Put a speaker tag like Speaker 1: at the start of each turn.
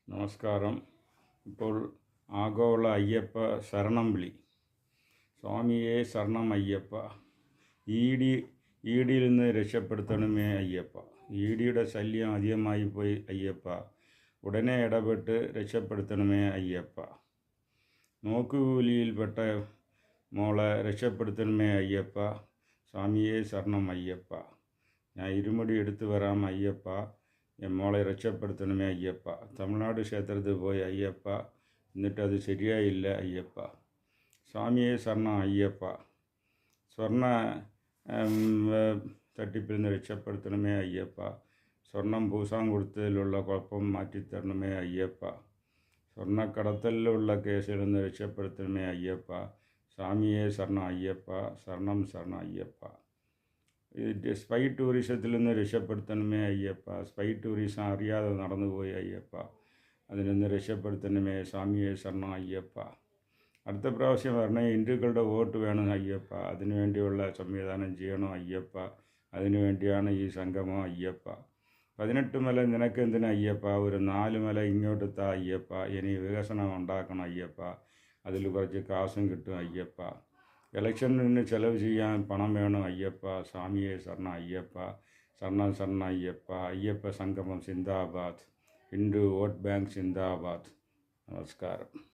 Speaker 1: നമസ്കാരം. ഇപ്പോൾ ആഗോള അയ്യപ്പ ശരണം വിളി. സ്വാമിയെ ശരണം അയ്യപ്പ. ഈടിയിൽ നിന്ന് രക്ഷപ്പെടുത്തണമേ അയ്യപ്പ. ഈടിയുടെ ശല്യം അധികമായി പോയി അയ്യപ്പ. ഉടനെ ഇടപെട്ട് രക്ഷപ്പെടുത്തണമേ അയ്യപ്പ. നോക്കുകൂലിയിൽപ്പെട്ട മോളെ രക്ഷപ്പെടുത്തണമേ അയ്യപ്പ. സ്വാമിയെ ശരണം അയ്യപ്പ. ഞാൻ ഇരുമുടി എടുത്തു വരാം അയ്യപ്പ. മോളെ രക്ഷപ്പെടുത്തണമേ അയ്യപ്പ. തമിഴ്നാട് ക്ഷേത്രത്തിൽ പോയി അയ്യപ്പ, എന്നിട്ടത് ശരിയായില്ല അയ്യപ്പ. സ്വാമിയെ ശരണം അയ്യപ്പ. സ്വർണ്ണ തട്ടിപ്പിൽ നിന്ന് രക്ഷപ്പെടുത്തണമേ അയ്യപ്പ. സ്വർണം പൂസാൻ കൊടുത്തതിലുള്ള കുഴപ്പം മാറ്റിത്തരണമേ അയ്യപ്പ. സ്വർണ്ണക്കടത്തലിലുള്ള കേസിൽ നിന്ന് രക്ഷപ്പെടുത്തണമേ അയ്യപ്പ. സ്വാമിയെ ശരണം അയ്യപ്പ. ശരണം ശരണം അയ്യപ്പ. സ്പൈ ടൂറിസത്തിൽ നിന്ന് രക്ഷപ്പെടുത്തണമേ അയ്യപ്പ. സ്പൈ ടൂറിസം അറിയാതെ നടന്നുപോയി അയ്യപ്പ. അതിൽ നിന്ന് രക്ഷപ്പെടുത്തണമേ. സ്വാമിയെ ശരണം അയ്യപ്പ. അടുത്ത പ്രാവശ്യം വരണേ ഹിന്ദുക്കളുടെ വോട്ട് വേണം അയ്യപ്പ. അതിനുവേണ്ടിയുള്ള സംവിധാനം ചെയ്യണം അയ്യപ്പ. അതിനുവേണ്ടിയാണ് ഈ സംഗമം അയ്യപ്പ. 18 മല നിനക്കെന്തിനാ അയ്യപ്പ? ഒരു 4 മല ഇങ്ങോട്ട് താ അയ്യപ്പ. ഇനി വികസനം ഉണ്ടാക്കണം അയ്യപ്പ. അതിൽ കുറച്ച് കാശും കിട്ടും അയ്യപ്പ. ഇലക്ഷനിന് ചെലവ് ചെയ്യാൻ പണം വേണം അയ്യപ്പ. സ്വാമിയെ ശരണം അയ്യപ്പ. ശരണം ശരണം അയ്യപ്പ. അയ്യപ്പ സംഗമം സിന്ദാബാദ്. ഹിന്ദു വോട്ട് ബാങ്ക് സിന്ദാബാദ്. നമസ്കാരം.